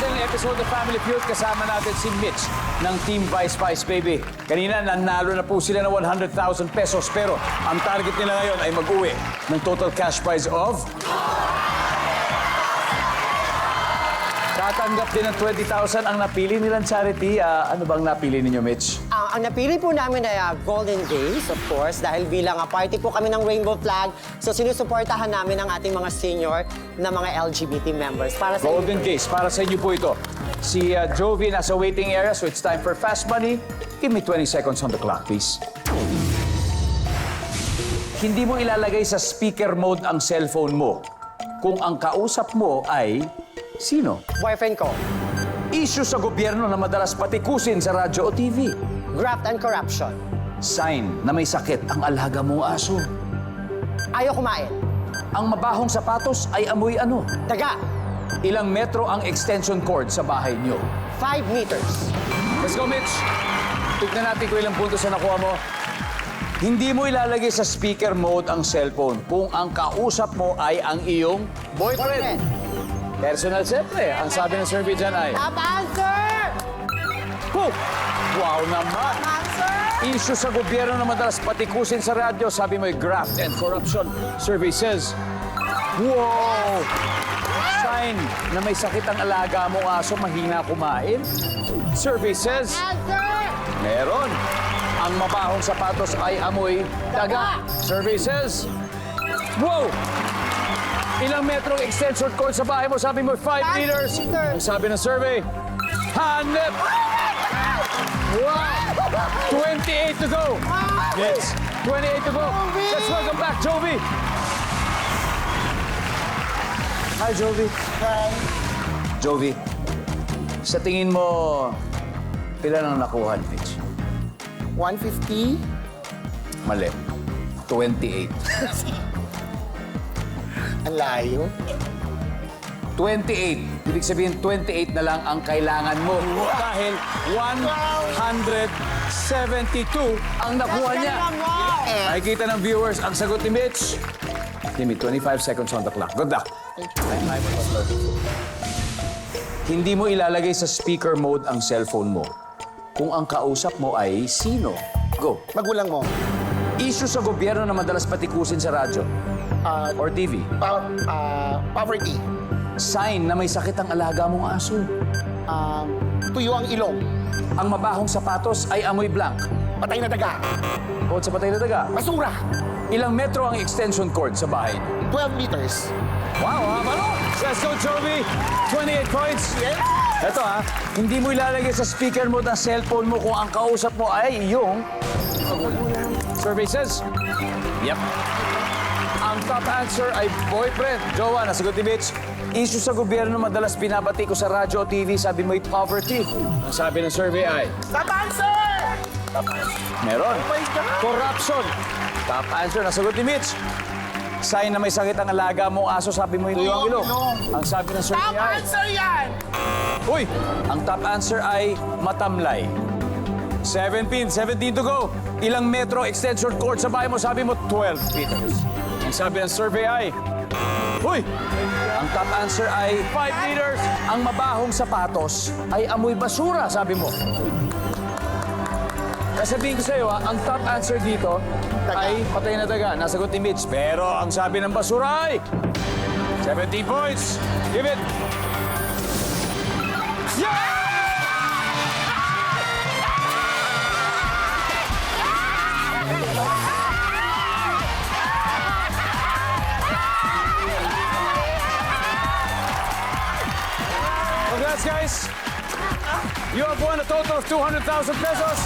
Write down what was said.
isa yung episode ng Family Feud. Kasama natin si Mitch ng Team Vice Vice, baby. Kanina, nanalo na po sila ng 100,000 pesos. Pero ang target nila ngayon ay mag-uwi ng total cash prize of... Tatanggap din ng 20,000 ang napili nilang charity. Ano bang napili ninyo, Mitch? Ang napili po namin ay Golden Days, of course, dahil bilang party po kami ng Rainbow Flag, so sinusuportahan namin ang ating mga senior na mga LGBT members. Para sa Golden Days, para sa inyo po ito. Si Jovi nasa waiting area, so it's time for Fast Money. Give me 20 seconds on the clock, please. Hindi mo ilalagay sa speaker mode ang cellphone mo kung ang kausap mo ay sino? boyfriend ko, Issue sa gobyerno na madalas patikusin sa radyo o TV. graft and corruption, Sign na may sakit ang alaga mong aso. ayaw kumain, Ang mabahong sapatos ay amoy ano? daga, Ilang metro ang extension cord sa bahay niyo? 5 meters, Let's go, Mitch. Tignan natin kung ilang puntos na nakuha mo. Hindi mo ilalagay sa speaker mode ang cellphone kung ang kausap mo ay ang iyong boyfriend. Personal, siyempre. Ang sabi ng survey dyan ay... Top answer! Huh! Wow naman! Answer! Issue sa gobyerno na madalas patikusin sa radyo, sabi mo ay graft and corruption. Survey says... Wow! Sign na may sakit ang alaga mong aso, mahina kumain. Survey says... Answer! Meron. Ang mabahong sapatos ay amoy daga. Survey says... Wow! Ilang metrong extension cord sa bahay mo? Sabi mo, 5 meters. Ang sabi ng survey, hanep! Wow! 28 to go. Yes, 28 to go. Let's welcome back, Jovi. Hi, Jovi. Hi. Jovi, sa tingin mo, pila nang nakuha ni Mitch? 150? Mali. 28. Ang layo. 28. Ibig sabihin, 28 na lang ang kailangan mo. Dahil 172 ang nakuha niya. Nakikita ng viewers ang sagot ni Mitch. Give me 25 seconds on the clock. Good luck. Hindi mo ilalagay sa speaker mode ang cellphone mo kung ang kausap mo ay sino. Go. Magulang mo. Issue sa gobyerno na madalas patikusin sa radyo or TV. Poverty. Sign na may sakit ang alaga mong aso. Tuyo ang ilong. Ang mabahong sapatos ay amoy blank. Patay na daga. Bukod sa patay na daga. Basura. Ilang metro ang extension cord sa bahay niyo? 12 meters. Wow, haba no? Let's go, Jovi. 28 points. Ito hindi mo ilalagay sa speaker mo ng cellphone mo kung ang kausap mo ay yung... Survey says... Yep. Ang top answer ay boyfriend. Jowa, nasagot ni Mitch. Issue sa gobyerno madalas binabati ko sa radyo o TV, sabi mo ay poverty. Ang sabi ng survey ay... Top answer! Meron. Oh my God! Corruption. Top answer, nasagot ni Mitch. Sign na may sakit ang alaga mong aso, sabi mo yung tuyong ilong. Ang sabi ng survey Top ay... answer yan! Uy! Ang top answer ay matamlay. 17 to go. Ilang metro extension cord sa bahay mo, sabi mo 12 meters. Ang sabi ng survey ay... Uy! Ang top answer ay 5 meters. Ang mabahong sapatos ay amoy basura, sabi mo. Sabihin ko sa'yo, ang top answer dito ay patay na daga. Nasagot ni Mitch. Pero ang sabi ng basura ay 17 points. Give it. Yeah! Congrats, guys. You have won a total of 200,000 pesos.